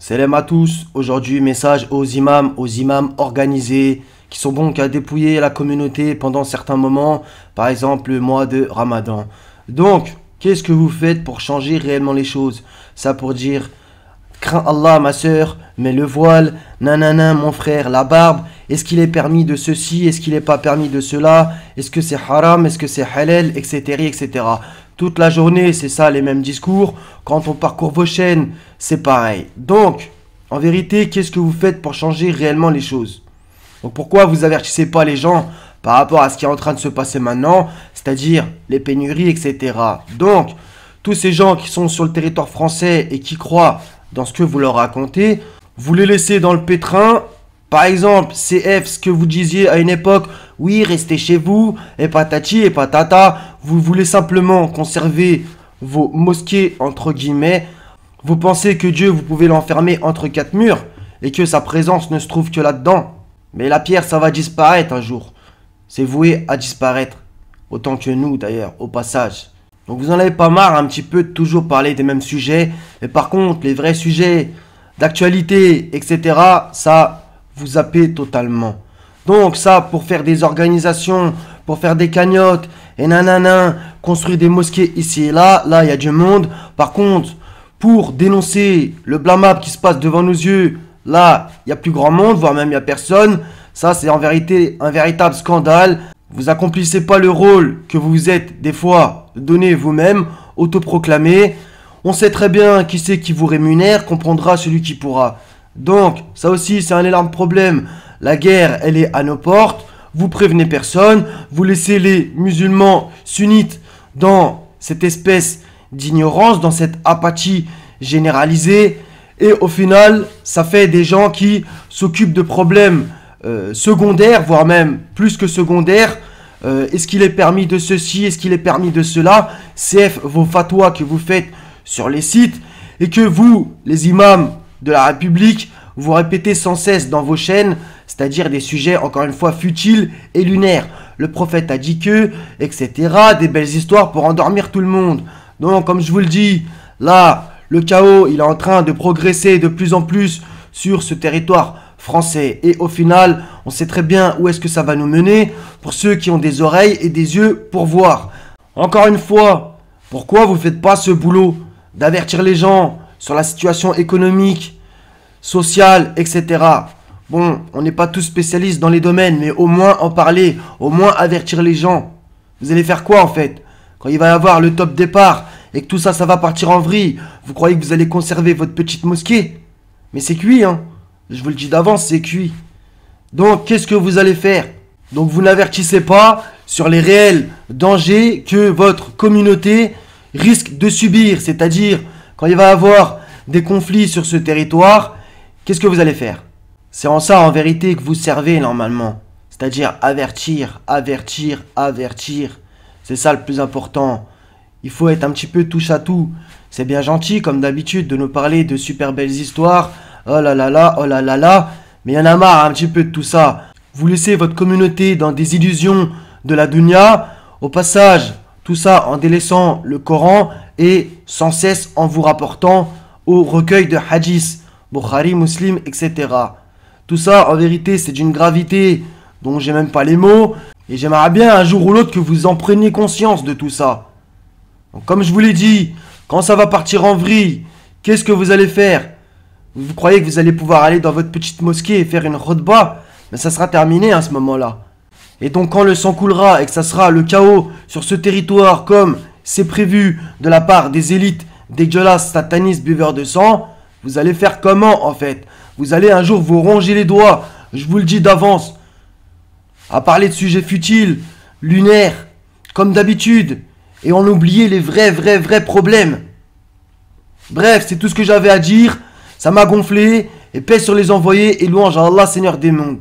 Salam à tous, aujourd'hui message aux imams organisés qui sont bons qu'à dépouiller la communauté pendant certains moments, par exemple le mois de Ramadan. Donc, qu'est-ce que vous faites pour changer réellement les choses? Ça pour dire, crains Allah ma soeur, mets le voile, nanana mon frère, la barbe, est-ce qu'il est permis de ceci, est-ce qu'il n'est pas permis de cela, est-ce que c'est haram, est-ce que c'est halal, etc. etc. Toute la journée, c'est ça les mêmes discours. Quand on parcourt vos chaînes, c'est pareil. Donc, en vérité, qu'est-ce que vous faites pour changer réellement les choses? Donc, pourquoi vous avertissez pas les gens par rapport à ce qui est en train de se passer maintenant, c'est-à-dire les pénuries, etc. Donc, tous ces gens qui sont sur le territoire français et qui croient dans ce que vous leur racontez, vous les laissez dans le pétrin. Par exemple, CF, ce que vous disiez à une époque, oui, restez chez vous, et patati et patata, vous voulez simplement conserver vos mosquées, entre guillemets. Vous pensez que Dieu, vous pouvez l'enfermer entre quatre murs, et que sa présence ne se trouve que là-dedans. Mais la pierre, ça va disparaître un jour. C'est voué à disparaître. Autant que nous, d'ailleurs, au passage. Donc vous en avez pas marre un petit peu de toujours parler des mêmes sujets. Mais par contre, les vrais sujets d'actualité, etc., ça... vous zappez totalement. Donc ça, pour faire des organisations, pour faire des cagnottes, et nanana, construire des mosquées ici et là, il y a du monde. Par contre, pour dénoncer le blâmable qui se passe devant nos yeux, là, il n'y a plus grand monde, voire même il n'y a personne. Ça, c'est en vérité un véritable scandale. Vous accomplissez pas le rôle que vous vous êtes des fois donné vous-même, autoproclamé. On sait très bien qui c'est qui vous rémunère, comprendra celui qui pourra. Donc, ça aussi, c'est un énorme problème. La guerre, elle est à nos portes. Vous prévenez personne. Vous laissez les musulmans sunnites dans cette espèce d'ignorance, dans cette apathie généralisée. Et au final, ça fait des gens qui s'occupent de problèmes secondaires, voire même plus que secondaires. Est-ce qu'il est permis de ceci? Est-ce qu'il est permis de cela? CF, vos fatwas que vous faites sur les sites. Et que vous, les imams de la République, vous répétez sans cesse dans vos chaînes, c'est-à-dire des sujets encore une fois futiles et lunaires. Le prophète a dit que, etc. Des belles histoires pour endormir tout le monde. Donc, comme je vous le dis, là, le chaos, il est en train de progresser de plus en plus sur ce territoire français. Et au final, on sait très bien où est-ce que ça va nous mener pour ceux qui ont des oreilles et des yeux pour voir. Encore une fois, pourquoi vous ne faites pas ce boulot d'avertir les gens sur la situation économique, sociale, etc. Bon, on n'est pas tous spécialistes dans les domaines, mais au moins en parler, au moins avertir les gens. Vous allez faire quoi en fait? Quand il va y avoir le top départ et que tout ça, ça va partir en vrille, vous croyez que vous allez conserver votre petite mosquée? Mais c'est cuit, hein. Je vous le dis d'avance, c'est cuit. Donc, qu'est-ce que vous allez faire? Donc, vous n'avertissez pas sur les réels dangers que votre communauté risque de subir, c'est-à-dire... quand il va y avoir des conflits sur ce territoire, qu'est-ce que vous allez faire? C'est en ça, en vérité, que vous servez normalement. C'est-à-dire avertir, avertir, avertir. C'est ça le plus important. Il faut être un petit peu touche à tout. C'est bien gentil, comme d'habitude, de nous parler de super belles histoires. Oh là là là, oh là là là. Mais il y en a marre un petit peu de tout ça. Vous laissez votre communauté dans des illusions de la dunya. Au passage, tout ça en délaissant le Coran et sans cesse en vous rapportant au recueil de hadiths, Bukhari, Muslim, etc. Tout ça, en vérité, c'est d'une gravité dont j'ai même pas les mots. Et j'aimerais bien un jour ou l'autre que vous en preniez conscience de tout ça. Donc, comme je vous l'ai dit, quand ça va partir en vrille, qu'est-ce que vous allez faire? Vous croyez que vous allez pouvoir aller dans votre petite mosquée et faire une khutbah? Mais ça sera terminé à ce moment-là. Et donc quand le sang coulera et que ça sera le chaos sur ce territoire comme c'est prévu de la part des élites dégueulasses, satanistes, buveurs de sang, vous allez faire comment en fait? Vous allez un jour vous ronger les doigts, je vous le dis d'avance, à parler de sujets futiles, lunaires, comme d'habitude, et on oubliait les vrais problèmes. Bref, c'est tout ce que j'avais à dire, ça m'a gonflé, et paix sur les envoyés, et louange à Allah, Seigneur des mondes.